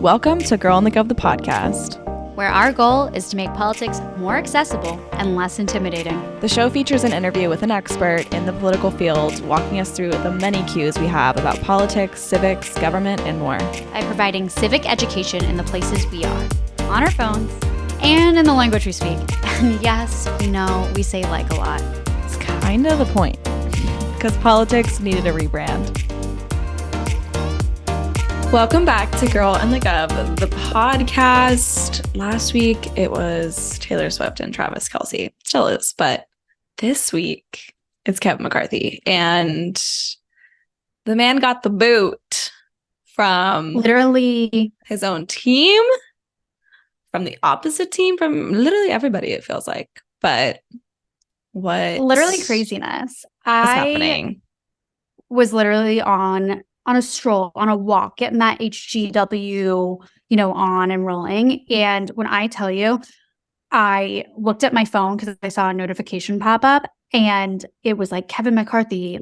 Welcome to Girl in the Gov, the podcast, where our goal is to make politics more accessible and less intimidating. The show features an interview with an expert in the political field, walking us through the many cues we have about politics, civics, government, and more. By providing civic education in the places we are, on our phones, and in the language we speak. And yes, we know we say like a lot. It's kind of the point, because politics needed a rebrand. Welcome back to Girl in the Gov, the podcast. Last week, it was Taylor Swift and Travis Kelce. Still is, but this week, it's Kevin McCarthy. And the man got the boot from literally his own team, from the opposite team, from literally everybody, it feels like. But what? Literally craziness. Happening? Was literally on a stroll, on a walk, getting that HGW, on and rolling. And when I tell you, I looked at my phone because I saw a notification pop up and it was like Kevin McCarthy,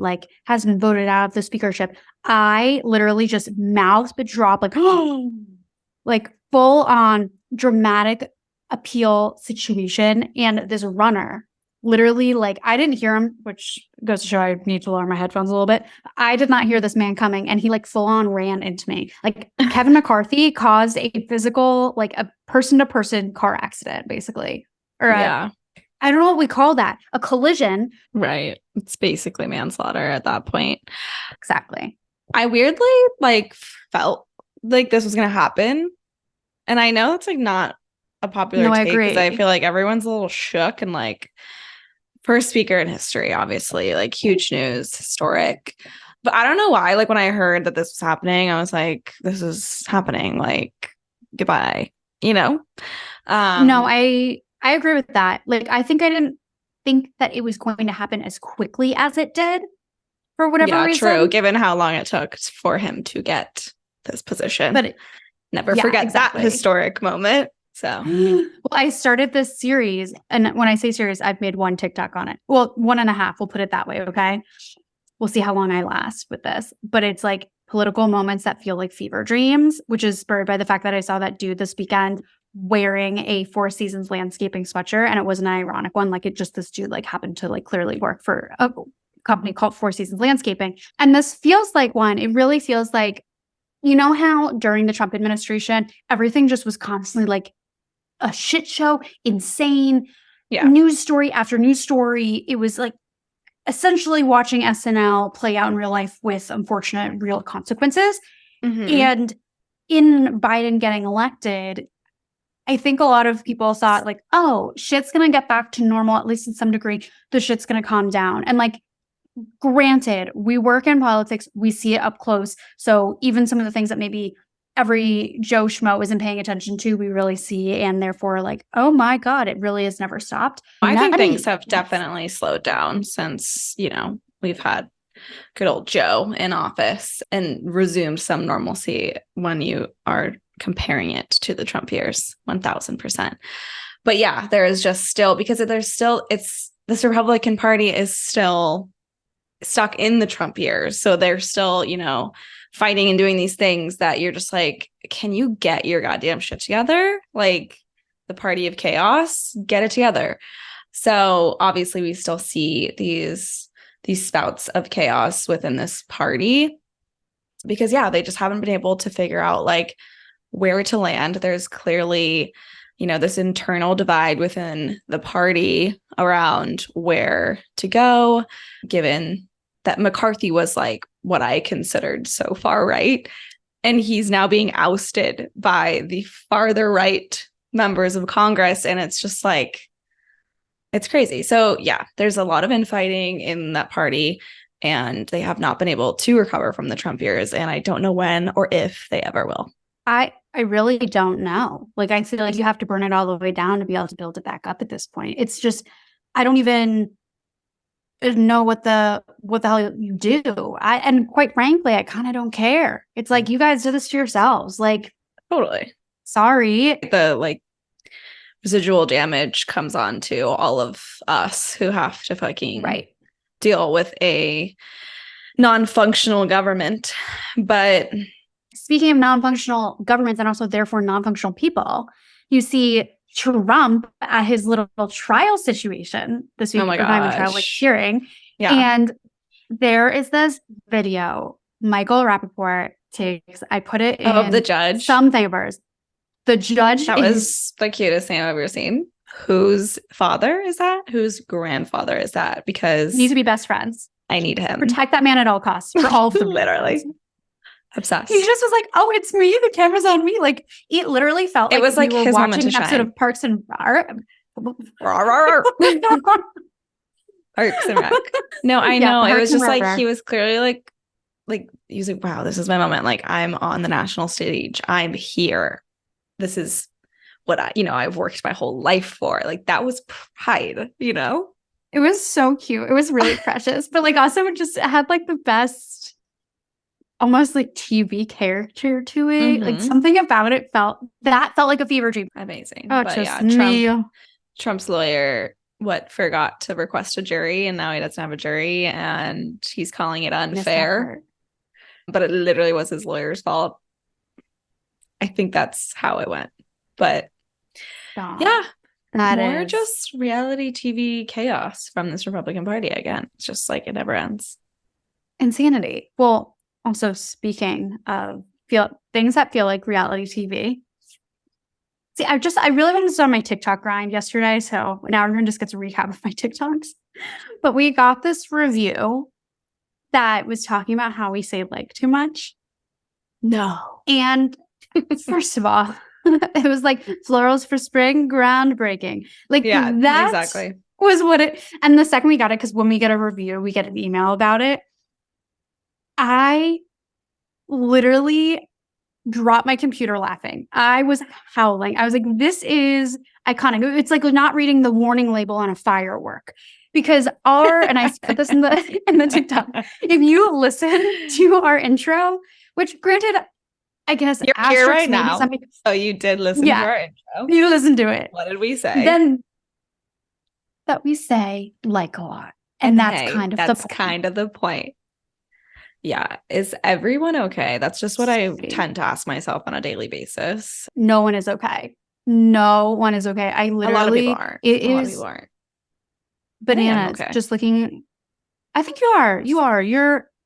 has been voted out of the speakership. I literally just mouthed dropped like full on dramatic appeal situation. And this runner literally, I didn't hear him, which goes to show I need to lower my headphones a little bit. I did not hear this man coming, and he full on ran into me. Kevin McCarthy caused a physical, a person-to-person car accident, basically. Or I don't know what we call that. A collision. Right. It's basically manslaughter at that point. Exactly. I weirdly, felt like this was going to happen. And I know it's, not a popular take, because I feel like everyone's a little shook and, first speaker in history, obviously, huge news, historic. But I don't know why, when I heard that this was happening, I was like, this is happening, goodbye, No, I agree with that. I didn't think that it was going to happen as quickly as it did for whatever reason. True, given how long it took for him to get this position. But never forget that historic moment. So, well, I started this series, and when I say series, I've made one TikTok on it. Well, 1.5, we'll put it that way, okay? We'll see how long I last with this. But it's political moments that feel like fever dreams, which is spurred by the fact that I saw that dude this weekend wearing a Four Seasons landscaping sweatshirt, and it was an ironic one. This dude happened to clearly work for a company called Four Seasons Landscaping. And this feels like one. It really feels like, how during the Trump administration, everything just was constantly a shit show, insane, news story after news story. It was essentially watching SNL play out in real life with unfortunate real consequences. Mm-hmm. And in Biden getting elected, I think a lot of people thought oh, shit's going to get back to normal, at least in some degree. The shit's going to calm down. And granted, we work in politics, we see it up close. So even some of the things that maybe every Joe Schmo isn't paying attention to, we really see, and therefore oh my God, it really has never stopped. I think things have definitely slowed down since, we've had good old Joe in office and resumed some normalcy when you are comparing it to the Trump years, 1000%. But yeah, there is just still, because this Republican Party is still stuck in the Trump years. So they're still, fighting and doing these things that you're just can you get your goddamn shit together? The party of chaos, get it together. So obviously we still see these spouts of chaos within this party because, they just haven't been able to figure out where to land. There's clearly, this internal divide within the party around where to go, given that McCarthy was what I considered so far right. And he's now being ousted by the farther right members of Congress. And it's just it's crazy. So yeah, there's a lot of infighting in that party, and they have not been able to recover from the Trump years. And I don't know when or if they ever will. I really don't know. I feel you have to burn it all the way down to be able to build it back up at this point. It's just, I don't even know what the hell you do. And quite frankly, I kind of don't care. It's you guys do this to yourselves. Totally. Sorry. The residual damage comes on to all of us who have to fucking deal with a non-functional government. But speaking of non-functional governments and also therefore non-functional people, you see Trump at his little trial situation this week. Oh my Not even trial, like hearing. Yeah. And there is this video Michael Rappaport takes. I put it in of the judge. some favors. The judge That was the cutest thing I've ever seen. Whose father is that? Whose grandfather is that? Because need to be best friends. I need him. Protect that man at all costs for all of the literally obsessed. He just was like, "Oh, it's me. The camera's on me." Like it literally felt like it was like we were his watching an moment to episode shine. of Parks and Parks and Rec. No, I know. It was just like he was clearly like he was like, wow, this is my moment. Like I'm on the national stage. I'm here. This is what I've worked my whole life for. Like that was pride, It was so cute. It was really precious. But like also it just had like the best almost like TV character to it. Mm-hmm. Like something about it felt like a fever dream. Amazing. Oh, but just yeah, Trump's lawyer forgot to request a jury, and now he doesn't have a jury, and he's calling it unfair. But it literally was his lawyer's fault. I think that's how it went. But yeah, more just reality TV chaos from this Republican Party again. It's just like it never ends. Insanity. Well, also speaking of things that feel like reality TV. See, I really wanted to start my TikTok grind yesterday, so now everyone just gets a recap of my TikToks. But we got this review that was talking about how we say like too much. No. And first of all, it was like florals for spring, groundbreaking. Like that exactly was what it. And the second we got it, because when we get a review, we get an email about it. I literally dropped my computer laughing. I was howling. I was like, this is iconic. It's like not reading the warning label on a firework. Because and I put this in the TikTok, if you listen to our intro, which granted, I guess you're here right now. So you did listen to our intro. You listened to it. What did we say? Then that we say like a lot. And that's kind of the point. Yeah. Is everyone okay? That's just what I tend to ask myself on a daily basis. No one is okay. No one is okay. I literally, a lot of people aren't. A lot of people aren't. Bananas. Okay. Just looking. I think you are.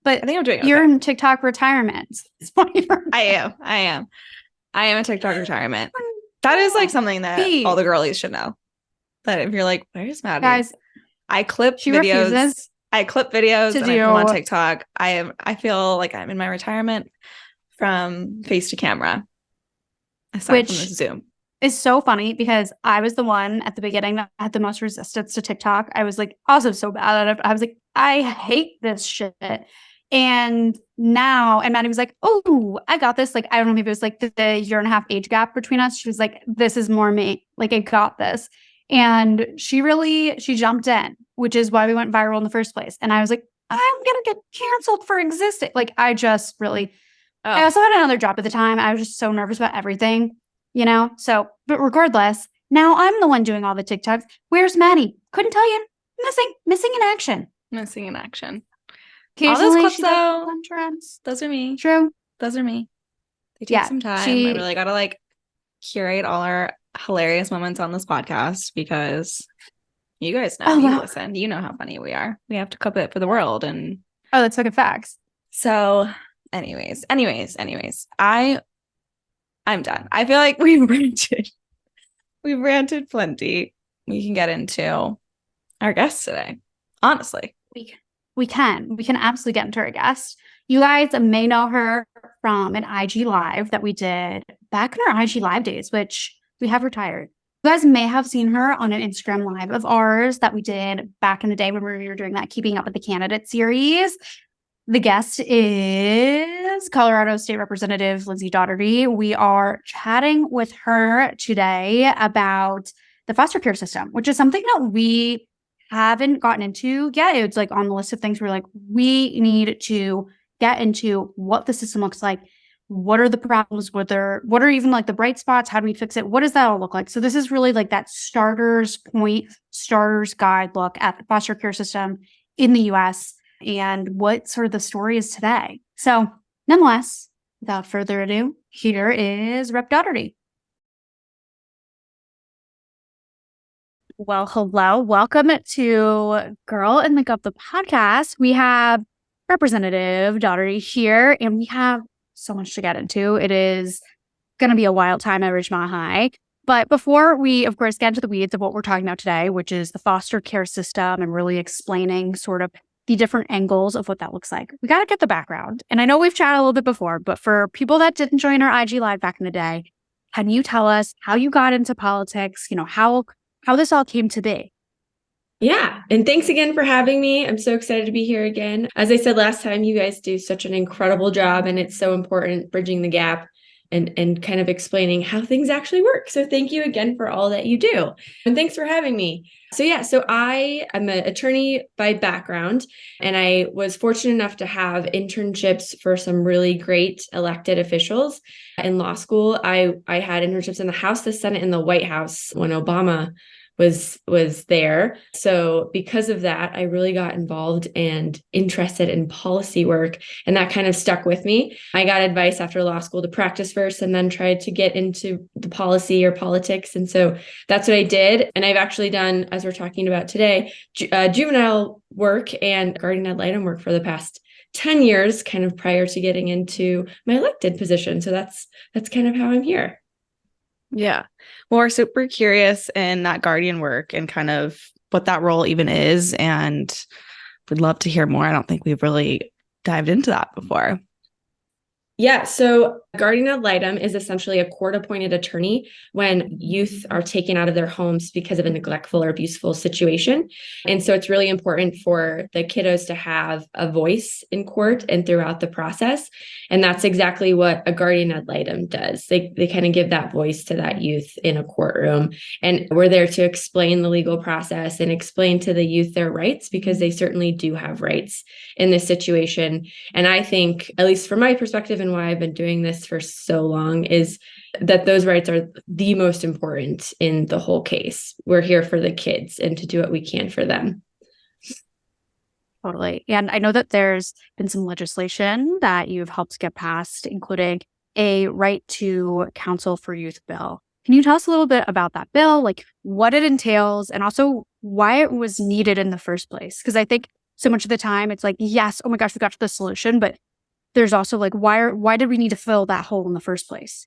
But I think I'm doing okay. You're in TikTok retirement. I am in TikTok retirement. That is like something that all the girlies should know. That if you're like, where's Maddie? Guys, I clip videos. I clip videos and I put them on TikTok. I feel like I'm in my retirement from face to camera. Aside from this Zoom. Is so funny because I was the one at the beginning that had the most resistance to TikTok. I was like also so bad at it. I was like, I hate this shit. And now, and Maddie was like, oh, I got this. Like, I don't know if it was like the 1.5-year age gap between us. She was like, this is more me. Like, I got this. And she jumped in, which is why we went viral in the first place. And I was like, I'm going to get canceled for existing. Like, I just really, I also had another job at the time. I was just so nervous about everything. So, but regardless, now I'm the one doing all the TikToks. Where's Maddie? Couldn't tell you. Missing in action. All those clips though, those are me. True. Those are me. They take some time. I really got to like curate all our hilarious moments on this podcast because you guys know, listen, you know how funny we are. We have to clip it for the world. And that's fucking facts. So anyways, I'm done. I feel like we've ranted plenty. We can get into our guest today. Honestly. We can absolutely get into our guest. You guys may know her from an IG live that we did back in our IG live days, which we have retired. You guys may have seen her on an Instagram live of ours that we did back in the day when we were doing that Keeping Up with the Candidate series. The guest is Colorado State Representative Lindsey Daughtery. We are chatting with her today about the foster care system, which is something that we haven't gotten into yet. It's like on the list of things we're like, we need to get into what the system looks like. What are the problems? What are even like the bright spots? How do we fix it? What does that all look like? So this is really like that starter's guide look at the foster care system in the US and what sort of the story is today. So nonetheless, without further ado, here is Rep. Daughtery. Well, hello. Welcome to Girl in the Cup, the podcast. We have Representative Daughtery here, and we have so much to get into. It is going to be a wild time at Ridgemont High. But before we, of course, get into the weeds of what we're talking about today, which is the foster care system and really explaining sort of the different angles of what that looks like, we got to get the background. And I know we've chatted a little bit before, but for people that didn't join our IG Live back in the day, can you tell us how you got into politics, how this all came to be? Yeah. And thanks again for having me. I'm so excited to be here again. As I said last time, you guys do such an incredible job, and it's so important bridging the gap and kind of explaining how things actually work. So thank you again for all that you do. And thanks for having me. So I am an attorney by background, and I was fortunate enough to have internships for some really great elected officials in law school. I had internships in the House, the Senate, and the White House when Obama was there. So because of that, I really got involved and interested in policy work, and that kind of stuck with me. I got advice after law school to practice first and then tried to get into the policy or politics. And so that's what I did. And I've actually done, as we're talking about today, juvenile work and guardian ad litem work for the past 10 years, kind of prior to getting into my elected position. So that's kind of how I'm here. Yeah. Well, we're super curious in that guardian work and kind of what that role even is. And we'd love to hear more. I don't think we've really dived into that before. Yeah. So guardian ad litem is essentially a court-appointed attorney when youth are taken out of their homes because of a neglectful or abuseful situation. And so it's really important for the kiddos to have a voice in court and throughout the process. And that's exactly what a guardian ad litem does. They kind of give that voice to that youth in a courtroom. And we're there to explain the legal process and explain to the youth their rights, because they certainly do have rights in this situation. And I think, at least from my perspective and why I've been doing this for so long, is that those rights are the most important in the whole case. We're here for the kids and to do what we can for them. Totally. And I know that there's been some legislation that you've helped get passed, including a right to counsel for youth bill. Can you tell us a little bit about that bill, like what it entails, and also why it was needed in the first place? Because I think so much of the time it's like, yes, oh my gosh, we got to the solution, but there's also like, why did we need to fill that hole in the first place?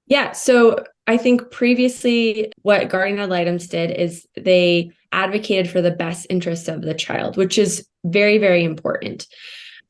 Yeah. So I think previously what guardian ad litems did is they advocated for the best interests of the child, which is very, very important.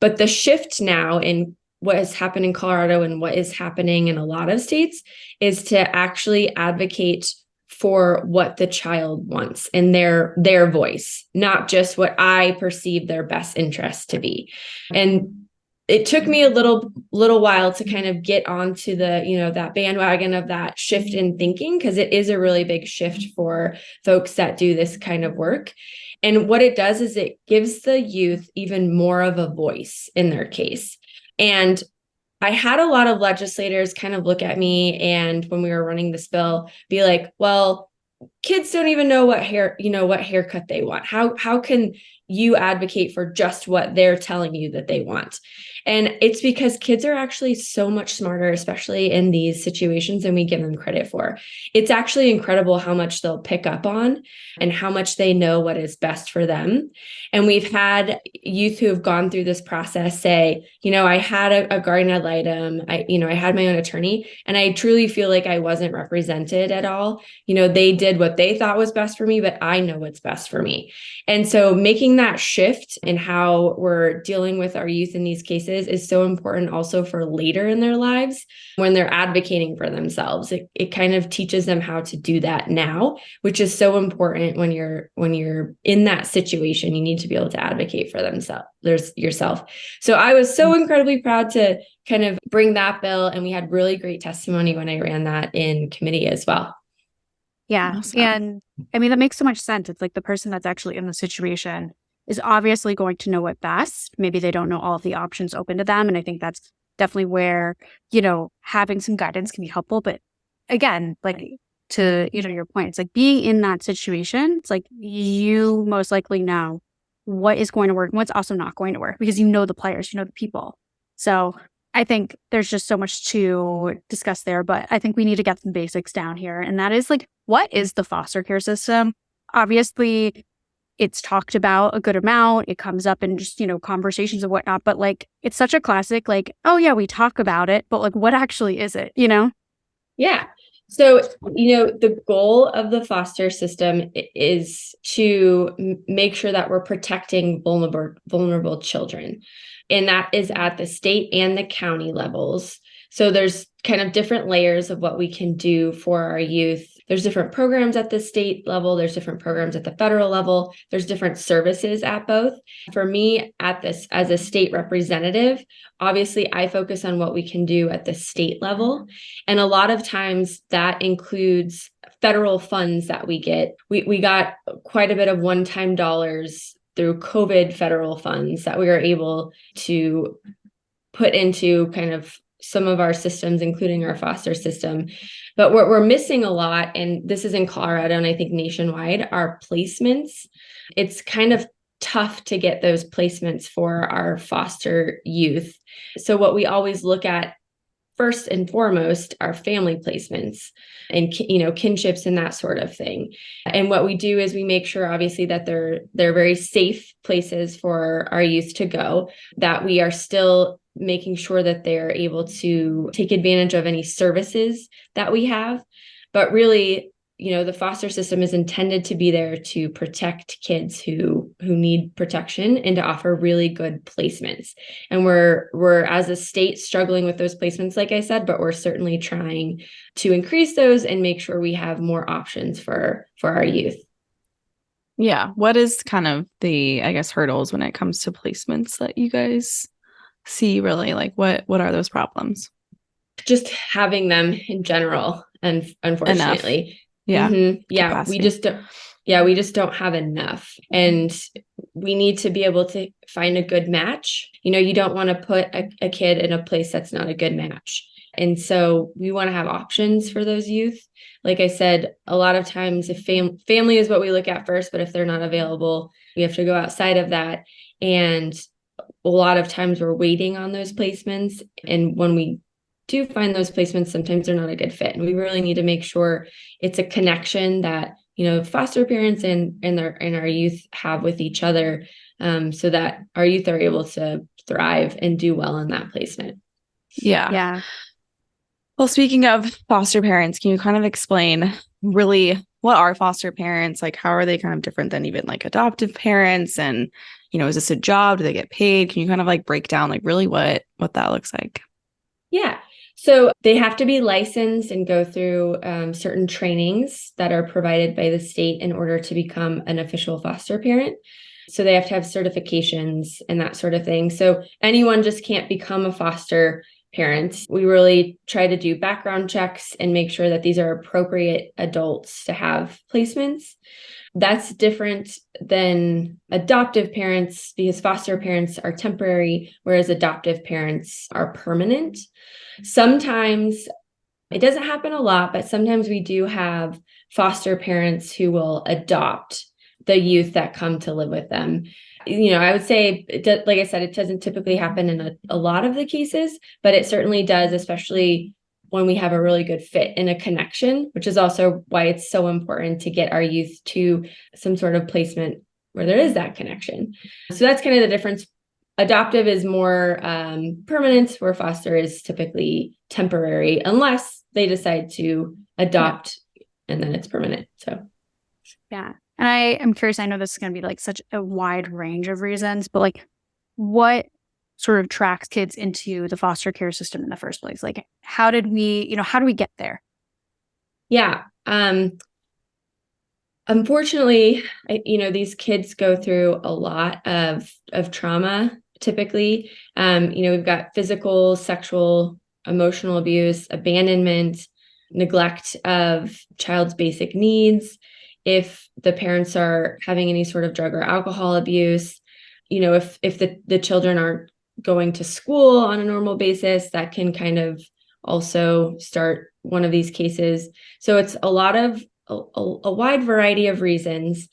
But the shift now in what has happened in Colorado and what is happening in a lot of states is to actually advocate for what the child wants and their voice, not just what I perceive their best interest to be. And it took me a little while to kind of get onto the, that bandwagon of that shift in thinking, because it is a really big shift for folks that do this kind of work. And what it does is it gives the youth even more of a voice in their case. And I had a lot of legislators kind of look at me, and when we were running this bill, be like, well, kids don't even know what haircut they want. How can you advocate for just what they're telling you that they want? And it's because kids are actually so much smarter, especially in these situations, than we give them credit for. It's actually incredible how much they'll pick up on and how much they know what is best for them. And we've had youth who have gone through this process say, I had a guardian ad litem, I had my own attorney, and I truly feel like I wasn't represented at all. They did what they thought was best for me, but I know what's best for me. And so making that shift in how we're dealing with our youth in these cases is so important also for later in their lives when they're advocating for themselves. It kind of teaches them how to do that now, which is so important when you're in that situation. You need to be able to advocate for themselves, yourself. So I was so incredibly proud to kind of bring that bill, and we had really great testimony when I ran that in committee as well. Yeah. Awesome. And I mean, that makes so much sense. It's like the person that's actually in the situation is obviously going to know it best. Maybe they don't know all of the options open to them. And I think that's definitely where, having some guidance can be helpful. But again, like to, your point, it's like being in that situation, it's like you most likely know what is going to work and what's also not going to work, because you know the players, you know the people. So I think there's just so much to discuss there, but I think we need to get some basics down here. And that is like, what is the foster care system? Obviously, it's talked about a good amount. It comes up in just, conversations and whatnot. But like, it's such a classic, like, oh yeah, we talk about it, but like, what actually is it, Yeah. So, the goal of the foster system is to make sure that we're protecting vulnerable children. And that is at the state and the county levels. So there's kind of different layers of what we can do for our youth. There's different programs at the state level. There's different programs at the federal level. There's different services at both. For me, as a state representative, obviously I focus on what we can do at the state level. And a lot of times that includes federal funds that we get. We got quite a bit of one-time dollars through COVID federal funds that we were able to put into kind of some of our systems, including our foster system. But what we're missing a lot, and this is in Colorado and I think nationwide, are placements. It's kind of tough to get those placements for our foster youth. So what we always look at first and foremost are family placements and kinships and that sort of thing. And what we do is we make sure obviously that they're very safe places for our youth to go, that we are still making sure that they're able to take advantage of any services that we have. But really, the foster system is intended to be there to protect kids who need protection and to offer really good placements. And we're as a state struggling with those placements, like I said, but we're certainly trying to increase those and make sure we have more options for our youth. Yeah. What is kind of the, I guess, hurdles when it comes to placements that you guys see really? Like what are those problems? Just having them in general, and unfortunately. Enough. Yeah. Mm-hmm. Yeah. Capacity. We just don't have enough. And we need to be able to find a good match. You don't want to put a kid in a place that's not a good match. And so we want to have options for those youth. Like I said, a lot of times if family is what we look at first, but if they're not available, we have to go outside of that. And a lot of times we're waiting on those placements. And when we do find those placements, sometimes they're not a good fit. And we really need to make sure it's a connection that, foster parents and our youth have with each other, so that our youth are able to thrive and do well in that placement. Yeah. Yeah. Well, speaking of foster parents, can you kind of explain really what are foster parents? Like, how are they kind of different than even like adoptive parents? And, is this a job? Do they get paid? Can you kind of like break down like really what that looks like? Yeah. So they have to be licensed and go through certain trainings that are provided by the state in order to become an official foster parent. So they have to have certifications and that sort of thing. So anyone just can't become a foster parent. We really try to do background checks and make sure that these are appropriate adults to have placements. That's different than adoptive parents because foster parents are temporary, whereas adoptive parents are permanent. Sometimes it doesn't happen a lot, but sometimes we do have foster parents who will adopt the youth that come to live with them. I would say, like I said, it doesn't typically happen in a lot of the cases, but it certainly does, especially when we have a really good fit and a connection, which is also why it's so important to get our youth to some sort of placement where there is that connection. So that's kind of the difference. Adoptive is more permanent, where foster is typically temporary, unless they decide to adopt and then it's permanent. So, yeah. And I am curious, I know this is going to be like such a wide range of reasons, but like what sort of tracks kids into the foster care system in the first place? Like, how do we get there? Yeah. Unfortunately, these kids go through a lot of trauma. Typically, we've got physical, sexual, emotional abuse, abandonment, neglect of child's basic needs. If the parents are having any sort of drug or alcohol abuse, if the children aren't going to school on a normal basis, that can kind of also start one of these cases. So it's a lot of a wide variety of reasons.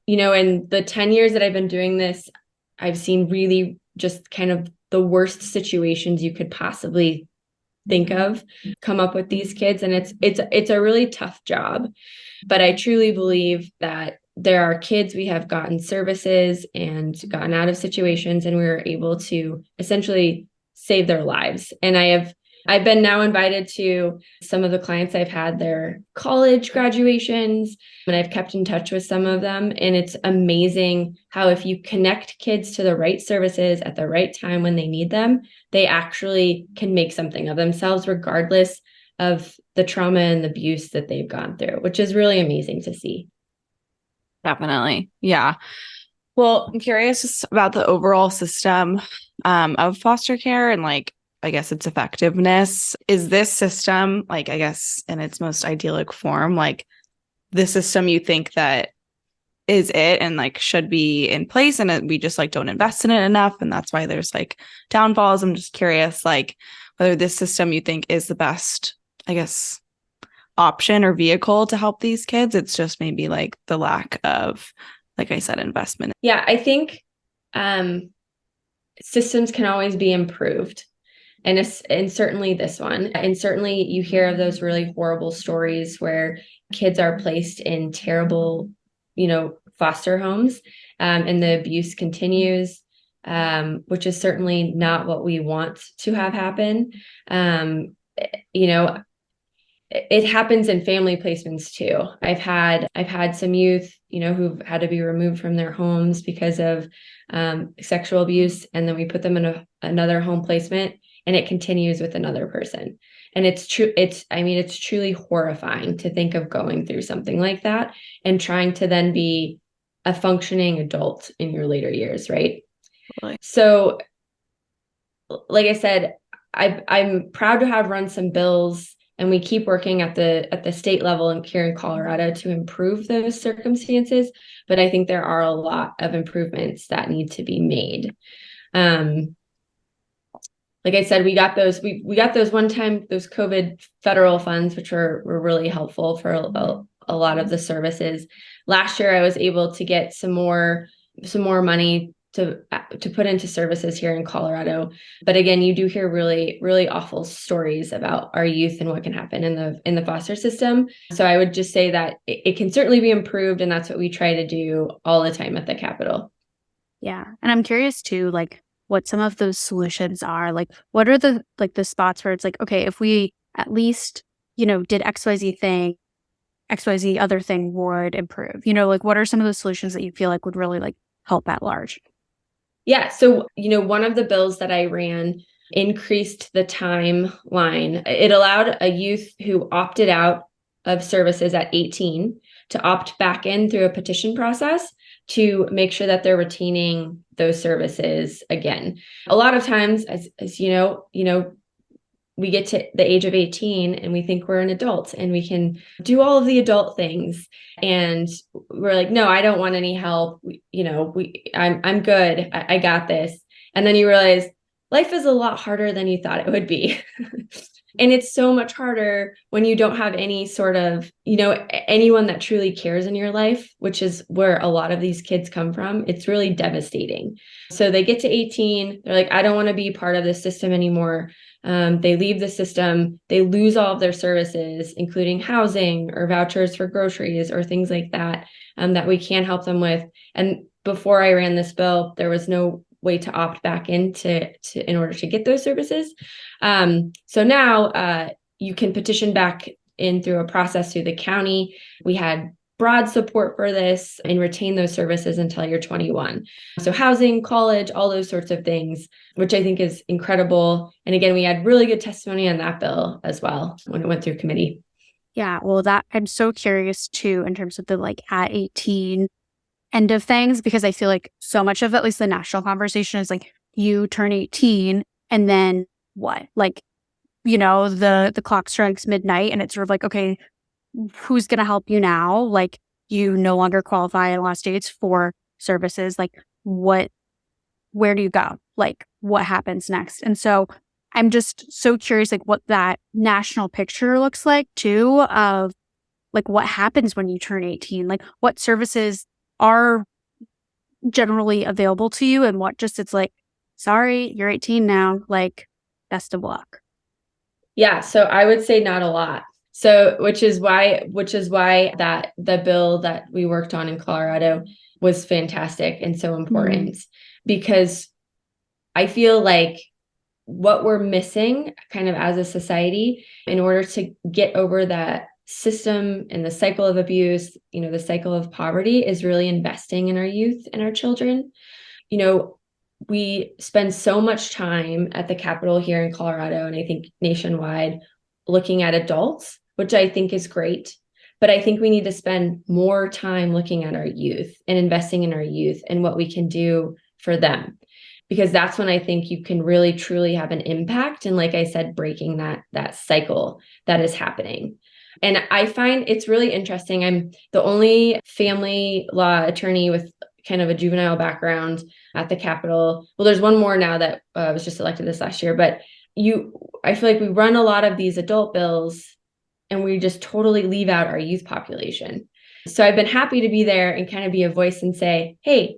In the 10 years that I've been doing this, I've seen really just kind of the worst situations you could possibly think of come up with these kids. And it's a really tough job. But I truly believe that there are kids we have gotten services and gotten out of situations, and we were able to essentially save their lives. And I've been now invited to some of the clients I've had their college graduations, and I've kept in touch with some of them. And it's amazing how if you connect kids to the right services at the right time when they need them, they actually can make something of themselves regardless of the trauma and the abuse that they've gone through, which is really amazing to see. Definitely. Yeah. Well, I'm curious about the overall system of foster care and like, I guess its effectiveness. Is this system, like, I guess in its most idyllic form, like the system you think that is it and like should be in place and we just like don't invest in it enough and that's why there's like downfalls? I'm just curious, like whether this system you think is the best, I guess, option or vehicle to help these kids. It's just maybe like the lack of, like I said, investment. Yeah, I think systems can always be improved. And certainly this one. And certainly you hear of those really horrible stories where kids are placed in terrible, foster homes, and the abuse continues, which is certainly not what we want to have happen. It happens in family placements too. I've had some youth, who've had to be removed from their homes because of sexual abuse, and then we put them in another home placement, and it continues with another person. And it's truly horrifying to think of going through something like that and trying to then be a functioning adult in your later years, right? Really? So, like I said, I'm proud to have run some bills. And we keep working at the state level and here in Colorado to improve those circumstances. But I think there are a lot of improvements that need to be made. Like I said, we got those one time, those COVID federal funds, which were really helpful for a lot of the services. Last year, I was able to get some more money to put into services here in Colorado. But again, you do hear really, really awful stories about our youth and what can happen in the foster system. So I would just say that it can certainly be improved, and that's what we try to do all the time at the Capitol. Yeah. And I'm curious too, like what some of those solutions are. Like what are the spots where it's like, okay, if we at least, did XYZ thing, XYZ other thing would improve. Like what are some of those solutions that you feel like would really like help at large? Yeah. So, one of the bills that I ran increased the timeline. It allowed a youth who opted out of services at 18 to opt back in through a petition process to make sure that they're retaining those services again. A lot of times, as you know, we get to the age of 18 and we think we're an adult and we can do all of the adult things. And we're like, no, I don't want any help. I'm good. I got this. And then you realize life is a lot harder than you thought it would be. And it's so much harder when you don't have any sort of, anyone that truly cares in your life, which is where a lot of these kids come from. It's really devastating. So they get to 18, they're like, I don't want to be part of this system anymore. They leave the system, they lose all of their services, including housing or vouchers for groceries or things like that, that we can help them with. And before I ran this bill, there was no way to opt back in order to get those services. So now you can petition back in through a process through the county. We had broad support for this and retain those services until you're 21. So housing, college, all those sorts of things, which I think is incredible. And again, we had really good testimony on that bill as well when it went through committee. Yeah, well, that I'm so curious too in terms of the like at 18 end of things, because I feel like so much of at least the national conversation is like you turn 18 and then what? Like, the clock strikes midnight and it's sort of like, okay, who's going to help you now? Like you no longer qualify in a lot of states for services. Like where do you go? Like what happens next? And so I'm just so curious, like what that national picture looks like too, of like what happens when you turn 18, like what services are generally available to you and what just it's like sorry, you're 18 now, like, best of luck? Yeah, so I would say not a lot. So which is why that the bill that we worked on in Colorado was fantastic and so important, because I feel like what we're missing kind of as a society in order to get over that system and the cycle of abuse, the cycle of poverty, is really investing in our youth and our children. We spend so much time at the Capitol here in Colorado, and I think nationwide, looking at adults, which I think is great. But I think we need to spend more time looking at our youth and investing in our youth and what we can do for them, because that's when I think you can really, truly have an impact. And like I said, breaking that cycle that is happening. And I find it's really interesting. I'm the only family law attorney with kind of a juvenile background at the Capitol. Well, there's one more now that was just elected this last year, but I feel like we run a lot of these adult bills and we just totally leave out our youth population. So I've been happy to be there and kind of be a voice and say, hey,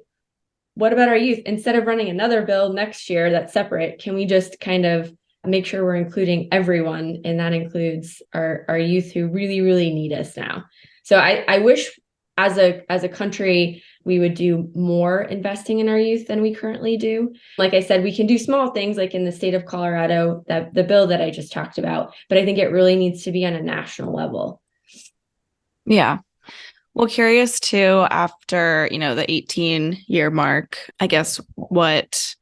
what about our youth? Instead of running another bill next year that's separate, can we just kind of make sure we're including everyone? And that includes our youth who really, really need us now. So I wish as a country, we would do more investing in our youth than we currently do. Like I said, we can do small things like in the state of Colorado, that the bill that I just talked about, but I think it really needs to be on a national level. Yeah. Well, curious too, after, the 18-year mark, I guess, what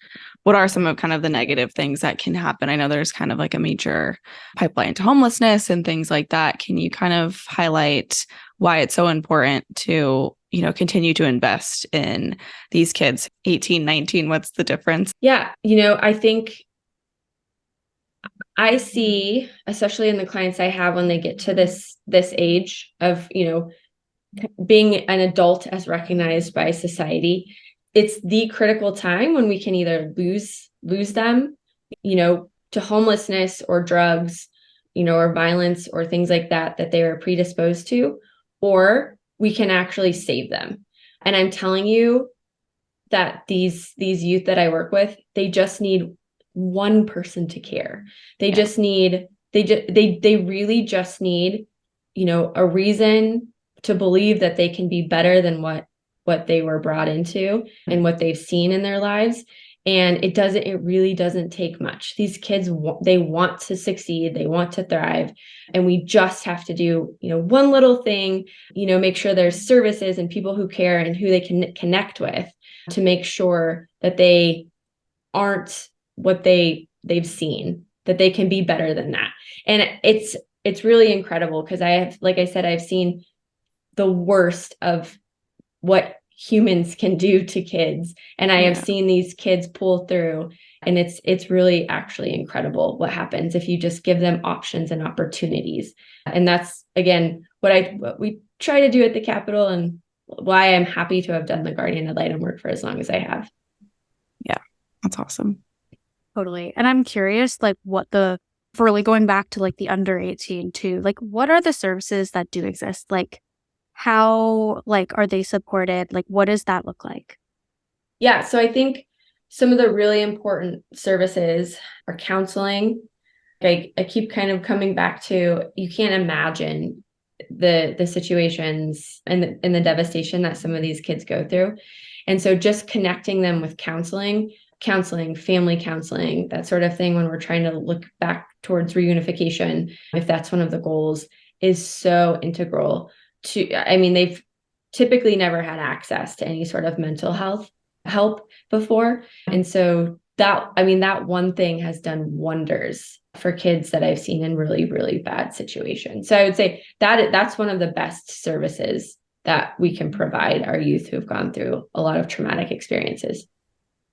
are some of kind of the negative things that can happen? I know there's kind of like a major pipeline to homelessness and things like that. Can you kind of highlight why it's so important to, continue to invest in these kids? 18, 19, what's the difference? Yeah. I think I see, especially in the clients I have when they get to this age of, being an adult as recognized by society, it's the critical time when we can either lose them, to homelessness or drugs, or violence or things like that they are predisposed to, or we can actually save them. And I'm telling you that these youth that I work with, they just need one person to care. They just need, they really just need, a reason to believe that they can be better than what they were brought into and what they've seen in their lives. And it really doesn't take much. These kids, they want to succeed, they want to thrive. And we just have to do, one little thing, make sure there's services and people who care and who they can connect with to make sure that they aren't what they've seen, that they can be better than that. And it's really incredible because like I said, I've seen the worst of what humans can do to kids. And I have seen these kids pull through, and it's really actually incredible what happens if you just give them options and opportunities. And that's, again, what we try to do at the Capitol, and why I'm happy to have done the Guardian Ad Litem work for as long as I have. Yeah, that's awesome. Totally. And I'm curious, like, for really going back to like the under 18 too, like, what are the services that do exist? Like, how, like, are they supported? Like, what does that look like? Yeah. So I think some of the really important services are counseling. I keep kind of coming back to, you can't imagine the situations and the devastation that some of these kids go through. And so just connecting them with counseling, family counseling, that sort of thing, when we're trying to look back towards reunification, if that's one of the goals, is so integral to, they've typically never had access to any sort of mental health help before. And so that one thing has done wonders for kids that I've seen in really, really bad situations. So I would say that's one of the best services that we can provide our youth who've gone through a lot of traumatic experiences.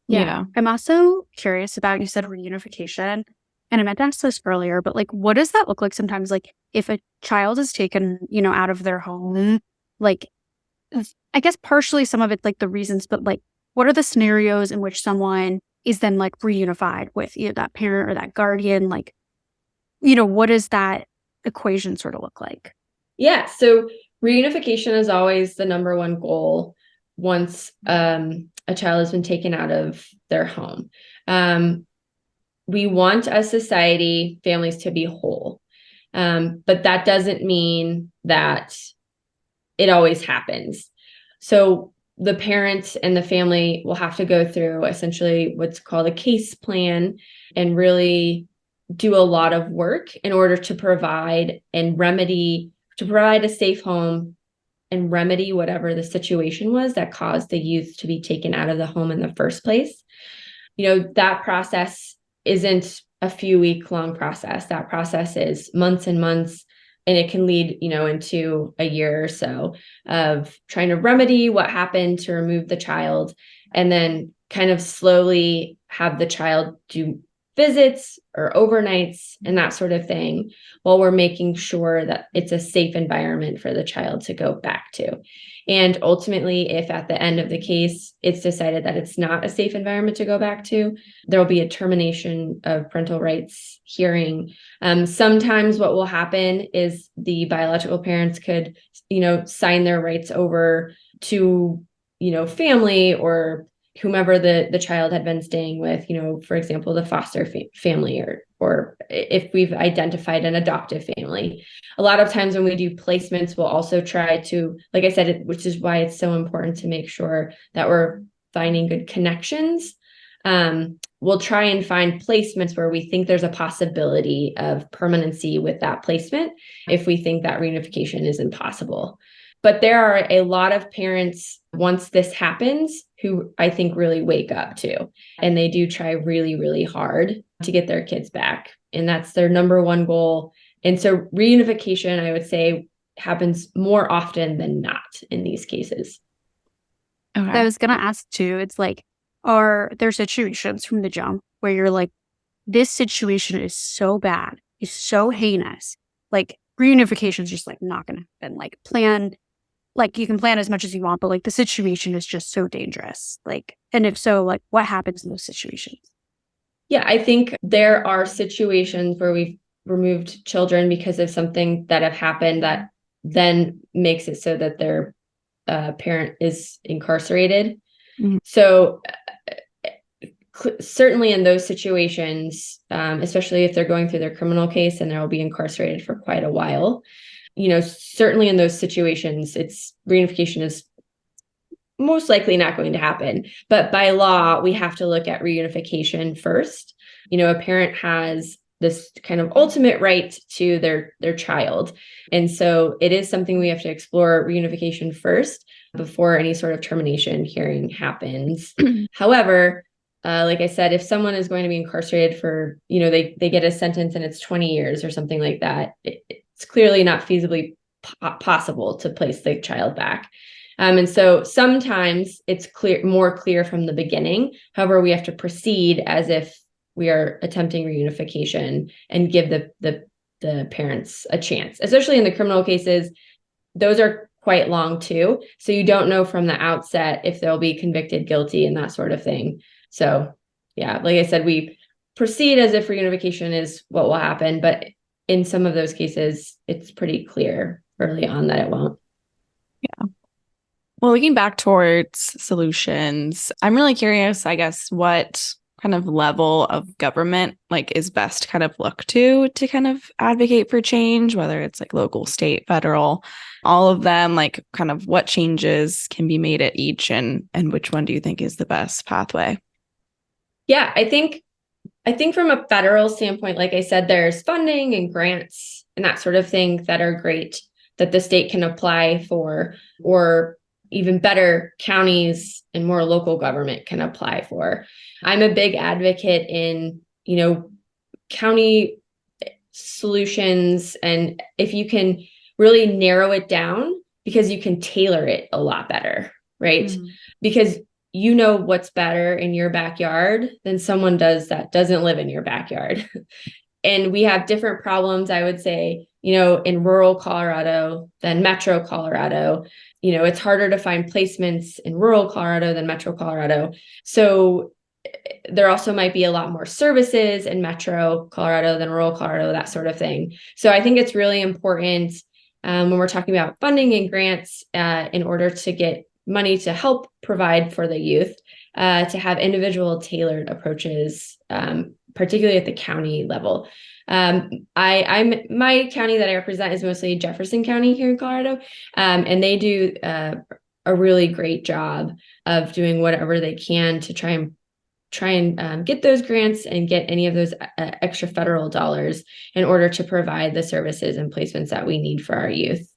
Yeah. I'm also curious about, you said reunification, and I meant to ask this earlier, but like, what does that look like sometimes? Like, if a child is taken, out of their home, like, I guess partially some of it's like the reasons, but like, what are the scenarios in which someone is then like reunified with either that parent or that guardian? Like, what does that equation sort of look like? Yeah. So reunification is always the number one goal once a child has been taken out of their home. We want as society families to be whole. But that doesn't mean that it always happens. So the parents and the family will have to go through essentially what's called a case plan and really do a lot of work in order to provide a safe home and remedy whatever the situation was that caused the youth to be taken out of the home in the first place. That process isn't a few week long process. That process is months and months, and it can lead, into a year or so of trying to remedy what happened to remove the child, and then kind of slowly have the child do visits or overnights and that sort of thing, while we're making sure that it's a safe environment for the child to go back to. And ultimately, if at the end of the case, it's decided that it's not a safe environment to go back to, there will be a termination of parental rights hearing. Sometimes what will happen is the biological parents could, sign their rights over to, family or whomever the child had been staying with, for example, the foster family, or if we've identified an adoptive family. A lot of times when we do placements, we'll also try to, like I said, which is why it's so important to make sure that we're finding good connections. We'll try and find placements where we think there's a possibility of permanency with that placement if we think that reunification is impossible. But there are a lot of parents, once this happens, who I think really wake up too. And they do try really, really hard to get their kids back. And that's their number one goal. And so reunification, I would say, happens more often than not in these cases. Okay. I was going to ask too, it's like, are there situations from the jump where you're like, this situation is so bad, is so heinous, like reunification is just like not going to happen, like you can plan as much as you want, but like the situation is just so dangerous. Like, and if so, like what happens in those situations? Yeah, I think there are situations where we've removed children because of something that have happened that then makes it so that their parent is incarcerated. Mm-hmm. So certainly in those situations, especially if they're going through their criminal case and they'll be incarcerated for quite a while, certainly in those situations, reunification is most likely not going to happen. But by law, we have to look at reunification first. A parent has this kind of ultimate right to their child. And so it is something we have to explore reunification first before any sort of termination hearing happens. However, like I said, if someone is going to be incarcerated for, they get a sentence and it's 20 years or something like that, it's clearly not feasibly possible to place the child back. And so sometimes it's more clear from the beginning. However, we have to proceed as if we are attempting reunification and give the parents a chance, especially in the criminal cases. Those are quite long too. So you don't know from the outset if they'll be convicted guilty and that sort of thing. So yeah, like I said, we proceed as if reunification is what will happen, but in some of those cases, it's pretty clear early on that it won't. Yeah. Well, looking back towards solutions, I'm really curious, I guess, what kind of level of government is best kind of look to kind of advocate for change, whether it's like local, state, federal, all of them, kind of what changes can be made at each, and which one do you think is the best pathway? Yeah, I think from a federal standpoint, like I said, there's funding and grants and that sort of thing that are great that the state can apply for, or even better, counties and more local government can apply for. I'm a big advocate in, county solutions. And if you can really narrow it down, because you can tailor it a lot better, right? Mm-hmm. Because what's better in your backyard than someone that doesn't live in your backyard. And we have different problems, I would say, in rural Colorado than metro Colorado. It's harder to find placements in rural Colorado than metro Colorado. So there also might be a lot more services in metro Colorado than rural Colorado, that sort of thing. So I think it's really important when we're talking about funding and grants in order to get money to help provide for the youth, to have individual tailored approaches, particularly at the county level. My county that I represent is mostly Jefferson County here in Colorado, and they do a really great job of doing whatever they can to try and get those grants and get any of those extra federal dollars in order to provide the services and placements that we need for our youth.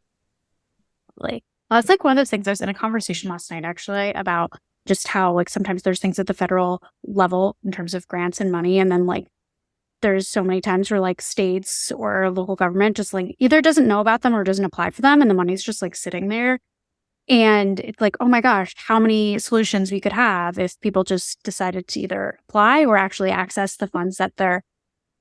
Like, well, it's like one of those things. I was in a conversation last night actually about just how like sometimes there's things at the federal level in terms of grants and money, and then like there's so many times where like states or local government just like either doesn't know about them or doesn't apply for them, and the money's just like sitting there. And it's like, oh my gosh, how many solutions we could have if people just decided to either apply or actually access the funds that they're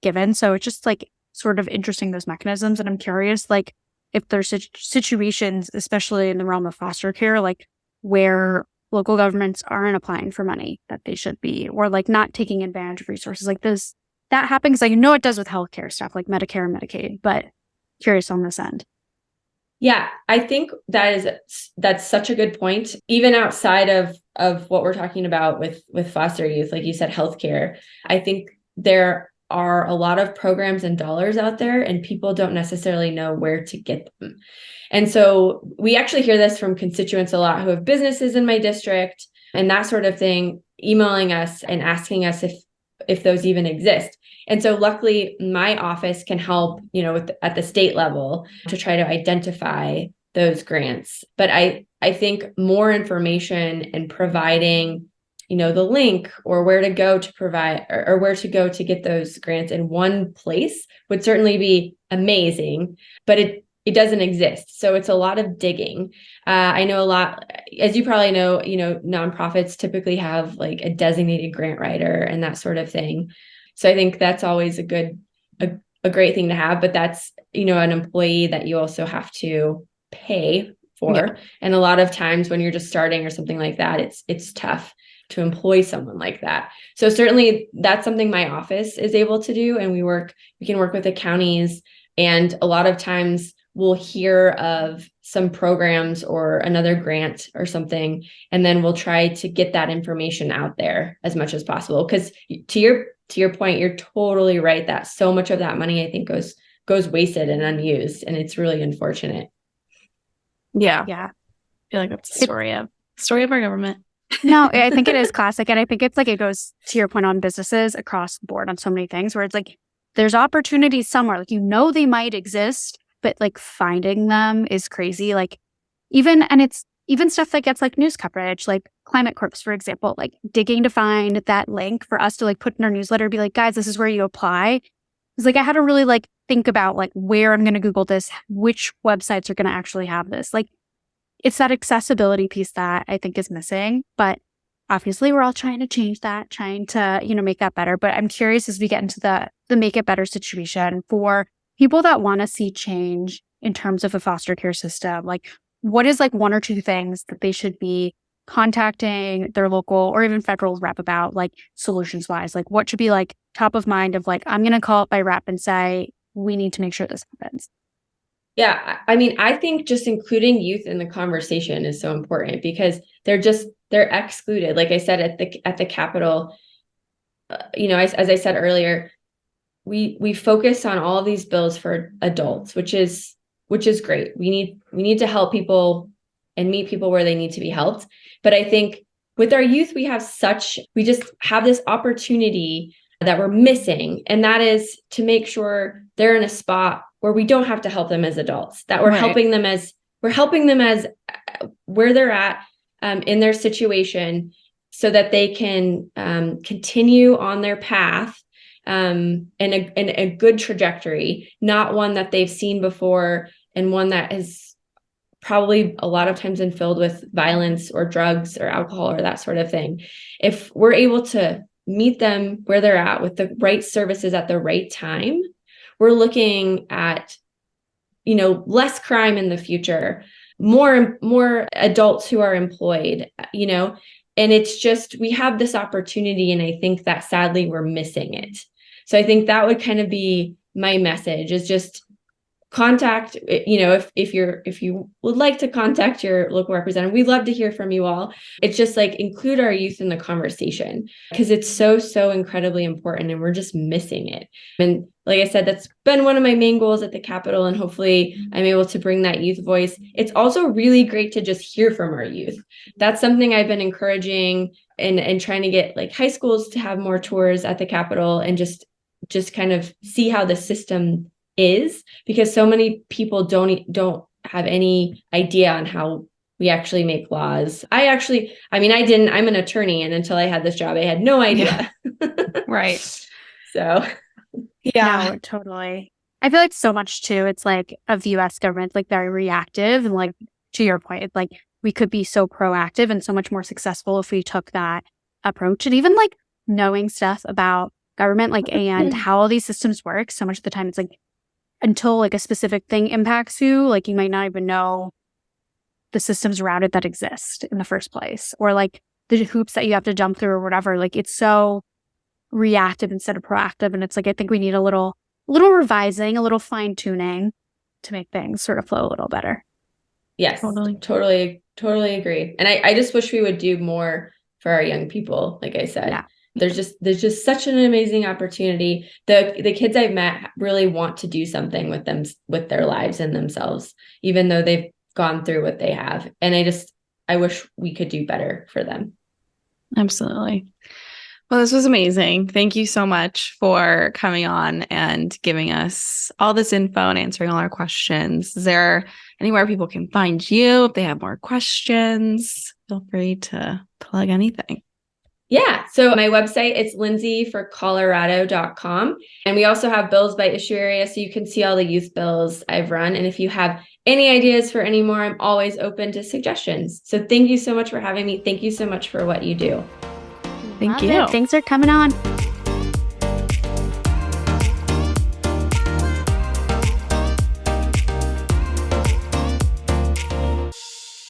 given. So it's just like sort of interesting, those mechanisms. And I'm curious, like, if there's situations, especially in the realm of foster care, like where local governments aren't applying for money that they should be, or like not taking advantage of resources like this. That happens. Like, it does with healthcare stuff like Medicare and Medicaid, but curious on this end. Yeah, I think that's such a good point. Even outside of what we're talking about with foster youth, like you said, healthcare, I think there are a lot of programs and dollars out there, and people don't necessarily know where to get them. And so we actually hear this from constituents a lot who have businesses in my district and that sort of thing, emailing us and asking us if those even exist. And so luckily my office can help, at the state level to try to identify those grants. But I think more information and providing, the link or where to go to provide or where to go to get those grants in one place would certainly be amazing, but it doesn't exist. So it's a lot of digging. I know a lot, as you probably know, nonprofits typically have like a designated grant writer and that sort of thing. So I think that's always a great thing to have, but that's, an employee that you also have to pay for. Yeah. And a lot of times when you're just starting or something like that, it's tough to employ someone like that. So certainly that's something my office is able to do. And we can work with the counties, and a lot of times we'll hear of some programs or another grant or something, and then we'll try to get that information out there as much as possible. Because to your point, you're totally right that so much of that money, I think, goes wasted and unused, and it's really unfortunate. Yeah. I feel like that's the story of our government. No, I think it is classic. And I think it's like it goes to your point on businesses across the board on so many things where it's like there's opportunities somewhere, like they might exist, but like finding them is crazy. Like it's even stuff that gets like news coverage, like Climate Corps, for example, like digging to find that link for us to like put in our newsletter, be like, guys, this is where you apply. It's like I had to really like think about like where I'm going to Google this, which websites are going to actually have this. Like it's that accessibility piece that I think is missing, but obviously we're all trying to change that, trying to, make that better. But I'm curious as we get into the make it better situation for people that want to see change in terms of a foster care system, like what is like one or two things that they should be contacting their local or even federal rep about, like solutions wise, like what should be like top of mind of like, I'm going to call up my rep and say, we need to make sure this happens. Yeah. I mean, I think just including youth in the conversation is so important because they're excluded. Like I said, at the Capitol, as I said earlier, we focus on all of these bills for adults, which is great. We need to help people and meet people where they need to be helped. But I think with our youth, we just have this opportunity that we're missing. And that is to make sure they're in a spot where we don't have to help them as adults, that we're helping them as where they're at in their situation so that they can continue on their path in a good trajectory, not one that they've seen before and one that is probably a lot of times been filled with violence or drugs or alcohol or that sort of thing. If we're able to meet them where they're at with the right services at the right time, we're looking at, less crime in the future, more adults who are employed, and it's just, we have this opportunity. And I think that sadly we're missing it. So I think that would kind of be my message, is just contact, if you would like to contact your local representative, we'd love to hear from you all. It's just like include our youth in the conversation, because it's so incredibly important and we're just missing it. And like I said, that's been one of my main goals at the Capitol, and hopefully I'm able to bring that youth voice. It's also really great to just hear from our youth. That's something I've been encouraging and trying to get like high schools to have more tours at the Capitol and just kind of see how the system is, because so many people don't have any idea on how we actually make laws. I'm an attorney, and until I had this job, I had no idea. Yeah. Right. So yeah, no, totally. I feel like so much too, it's like of US government, like very reactive, and like to your point, it's like we could be so proactive and so much more successful if we took that approach. And even like knowing stuff about government, like, and how all these systems work, so much of the time it's like until like a specific thing impacts you, like you might not even know the systems around it that exist in the first place, or like the hoops that you have to jump through or whatever. Like it's so reactive instead of proactive. And it's like, I think we need a little revising, a little fine tuning to make things sort of flow a little better. Yes, totally agree. And I just wish we would do more for our young people. Like I said, yeah. There's just such an amazing opportunity. The kids I've met really want to do something with their lives and themselves, even though they've gone through what they have. And I wish we could do better for them. Absolutely. Well, this was amazing. Thank you so much for coming on and giving us all this info and answering all our questions. Is there anywhere people can find you if they have more questions? Feel free to plug anything. Yeah. So my website, it's lindseyforcolorado.com. And we also have bills by issue area, so you can see all the youth bills I've run. And if you have any ideas for any more, I'm always open to suggestions. So thank you so much for having me. Thank you so much for what you do. Thank you. Thanks for coming on.